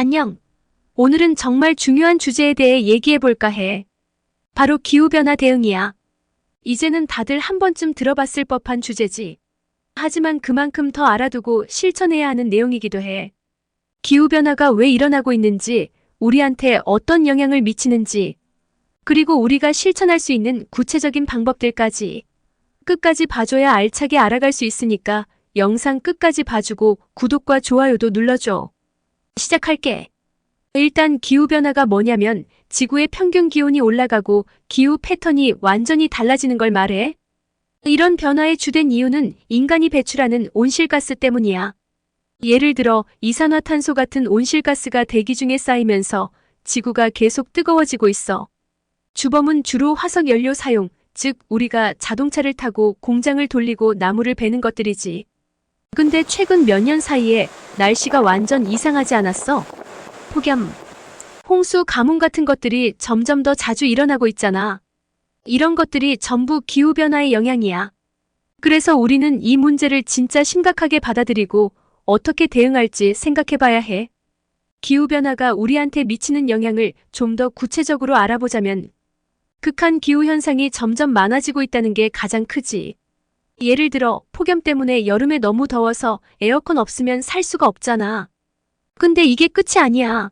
안녕. 오늘은 정말 중요한 주제에 대해 얘기해볼까 해. 바로 기후변화 대응이야. 이제는 다들 한 번쯤 들어봤을 법한 주제지. 하지만 그만큼 더 알아두고 실천해야 하는 내용이기도 해. 기후변화가 왜 일어나고 있는지, 우리한테 어떤 영향을 미치는지, 그리고 우리가 실천할 수 있는 구체적인 방법들까지 끝까지 봐줘야 알차게 알아갈 수 있으니까 영상 끝까지 봐주고 구독과 좋아요도 눌러줘. 시작할게. 일단 기후변화가 뭐냐면 지구의 평균 기온이 올라가고 기후 패턴이 완전히 달라지는 걸 말해. 이런 변화의 주된 이유는 인간이 배출하는 온실가스 때문이야. 예를 들어 이산화탄소 같은 온실가스가 대기 중에 쌓이면서 지구가 계속 뜨거워지고 있어. 주범은 주로 화석연료 사용, 즉 우리가 자동차를 타고 공장을 돌리고 나무를 베는 것들이지. 근데 최근 몇 년 사이에 날씨가 완전 이상하지 않았어? 폭염, 홍수, 가뭄 같은 것들이 점점 더 자주 일어나고 있잖아. 이런 것들이 전부 기후변화의 영향이야. 그래서 우리는 이 문제를 진짜 심각하게 받아들이고 어떻게 대응할지 생각해봐야 해. 기후변화가 우리한테 미치는 영향을 좀 더 구체적으로 알아보자면 극한 기후현상이 점점 많아지고 있다는 게 가장 크지. 예를 들어 폭염 때문에 여름에 너무 더워서 에어컨 없으면 살 수가 없잖아. 근데 이게 끝이 아니야.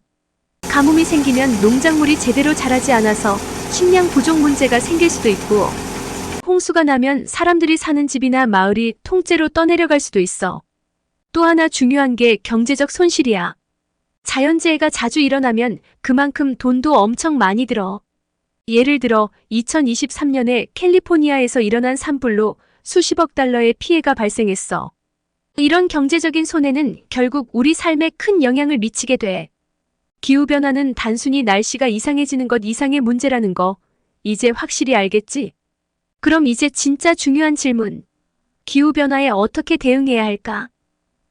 가뭄이 생기면 농작물이 제대로 자라지 않아서 식량 부족 문제가 생길 수도 있고, 홍수가 나면 사람들이 사는 집이나 마을이 통째로 떠내려갈 수도 있어. 또 하나 중요한 게 경제적 손실이야. 자연재해가 자주 일어나면 그만큼 돈도 엄청 많이 들어. 예를 들어 2023년에 캘리포니아에서 일어난 산불로 수십억 달러의 피해가 발생했어. 이런 경제적인 손해는 결국 우리 삶에 큰 영향을 미치게 돼. 기후변화는 단순히 날씨가 이상해지는 것 이상의 문제라는 거, 이제 확실히 알겠지? 그럼 이제 진짜 중요한 질문. 기후변화에 어떻게 대응해야 할까?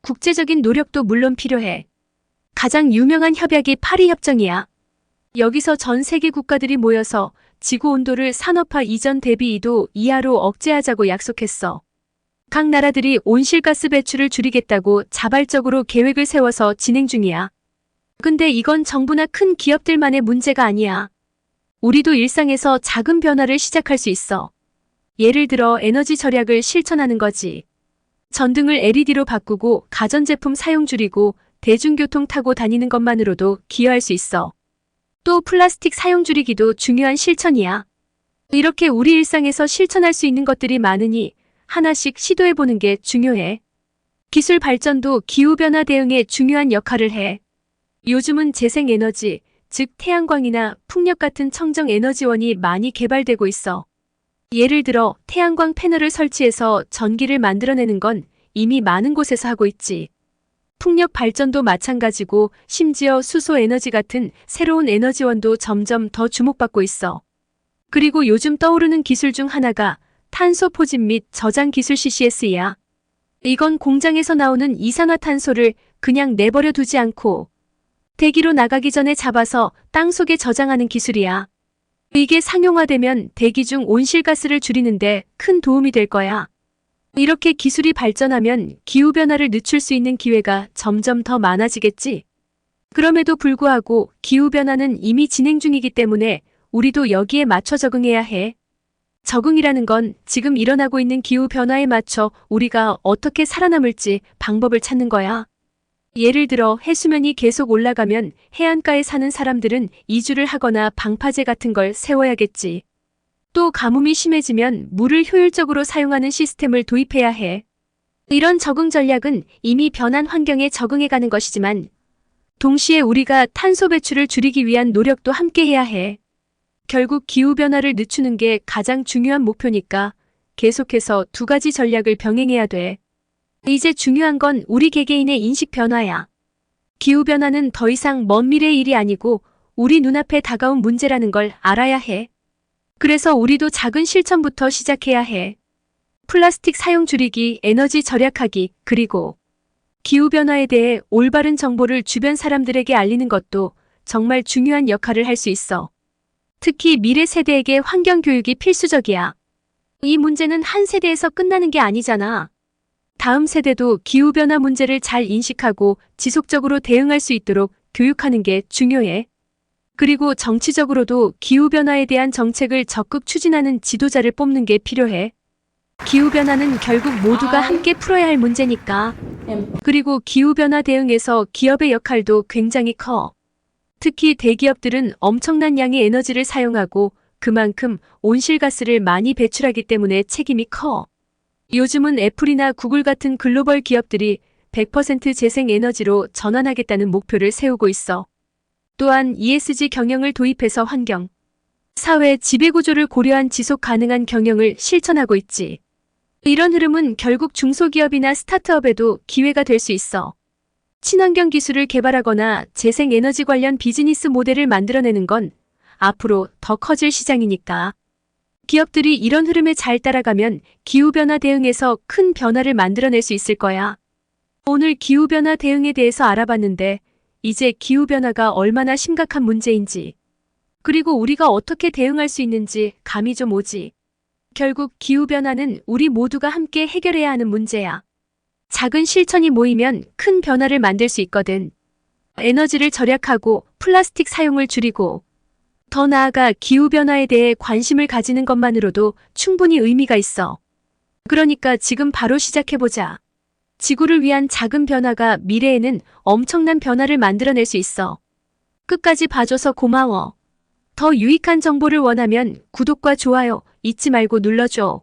국제적인 노력도 물론 필요해. 가장 유명한 협약이 파리협정이야. 여기서 전 세계 국가들이 모여서 지구 온도를 산업화 이전 대비 2도 이하로 억제하자고 약속했어. 각 나라들이 온실가스 배출을 줄이겠다고 자발적으로 계획을 세워서 진행 중이야. 근데 이건 정부나 큰 기업들만의 문제가 아니야. 우리도 일상에서 작은 변화를 시작할 수 있어. 예를 들어 에너지 절약을 실천하는 거지. 전등을 LED로 바꾸고 가전제품 사용 줄이고 대중교통 타고 다니는 것만으로도 기여할 수 있어. 또 플라스틱 사용 줄이기도 중요한 실천이야. 이렇게 우리 일상에서 실천할 수 있는 것들이 많으니 하나씩 시도해보는 게 중요해. 기술 발전도 기후변화 대응에 중요한 역할을 해. 요즘은 재생에너지, 즉 태양광이나 풍력 같은 청정에너지원이 많이 개발되고 있어. 예를 들어 태양광 패널을 설치해서 전기를 만들어내는 건 이미 많은 곳에서 하고 있지. 풍력 발전도 마찬가지고 심지어 수소에너지 같은 새로운 에너지원도 점점 더 주목받고 있어. 그리고 요즘 떠오르는 기술 중 하나가 탄소 포집 및 저장 기술 CCS야. 이건 공장에서 나오는 이산화탄소를 그냥 내버려 두지 않고 대기로 나가기 전에 잡아서 땅 속에 저장하는 기술이야. 이게 상용화되면 대기 중 온실가스를 줄이는데 큰 도움이 될 거야. 이렇게 기술이 발전하면 기후변화를 늦출 수 있는 기회가 점점 더 많아지겠지. 그럼에도 불구하고 기후변화는 이미 진행 중이기 때문에 우리도 여기에 맞춰 적응해야 해. 적응이라는 건 지금 일어나고 있는 기후변화에 맞춰 우리가 어떻게 살아남을지 방법을 찾는 거야. 예를 들어 해수면이 계속 올라가면 해안가에 사는 사람들은 이주를 하거나 방파제 같은 걸 세워야겠지. 또 가뭄이 심해지면 물을 효율적으로 사용하는 시스템을 도입해야 해. 이런 적응 전략은 이미 변한 환경에 적응해가는 것이지만 동시에 우리가 탄소 배출을 줄이기 위한 노력도 함께 해야 해. 결국 기후변화를 늦추는 게 가장 중요한 목표니까 계속해서 두 가지 전략을 병행해야 돼. 이제 중요한 건 우리 개개인의 인식 변화야. 기후변화는 더 이상 먼 미래의 일이 아니고 우리 눈앞에 다가온 문제라는 걸 알아야 해. 그래서 우리도 작은 실천부터 시작해야 해. 플라스틱 사용 줄이기, 에너지 절약하기, 그리고 기후변화에 대해 올바른 정보를 주변 사람들에게 알리는 것도 정말 중요한 역할을 할 수 있어. 특히 미래 세대에게 환경교육이 필수적이야. 이 문제는 한 세대에서 끝나는 게 아니잖아. 다음 세대도 기후변화 문제를 잘 인식하고 지속적으로 대응할 수 있도록 교육하는 게 중요해. 그리고 정치적으로도 기후변화에 대한 정책을 적극 추진하는 지도자를 뽑는 게 필요해. 기후변화는 결국 모두가 함께 풀어야 할 문제니까. 그리고 기후변화 대응에서 기업의 역할도 굉장히 커. 특히 대기업들은 엄청난 양의 에너지를 사용하고 그만큼 온실가스를 많이 배출하기 때문에 책임이 커. 요즘은 애플이나 구글 같은 글로벌 기업들이 100% 재생에너지로 전환하겠다는 목표를 세우고 있어. 또한 ESG 경영을 도입해서 환경, 사회 지배구조를 고려한 지속 가능한 경영을 실천하고 있지. 이런 흐름은 결국 중소기업이나 스타트업에도 기회가 될 수 있어. 친환경 기술을 개발하거나 재생에너지 관련 비즈니스 모델을 만들어내는 건 앞으로 더 커질 시장이니까. 기업들이 이런 흐름에 잘 따라가면 기후변화 대응에서 큰 변화를 만들어낼 수 있을 거야. 오늘 기후변화 대응에 대해서 알아봤는데 이제 기후변화가 얼마나 심각한 문제인지, 그리고 우리가 어떻게 대응할 수 있는지 감이 좀 오지. 결국 기후변화는 우리 모두가 함께 해결해야 하는 문제야. 작은 실천이 모이면 큰 변화를 만들 수 있거든. 에너지를 절약하고 플라스틱 사용을 줄이고, 더 나아가 기후변화에 대해 관심을 가지는 것만으로도 충분히 의미가 있어. 그러니까 지금 바로 시작해보자. 지구를 위한 작은 변화가 미래에는 엄청난 변화를 만들어낼 수 있어. 끝까지 봐줘서 고마워. 더 유익한 정보를 원하면 구독과 좋아요 잊지 말고 눌러줘.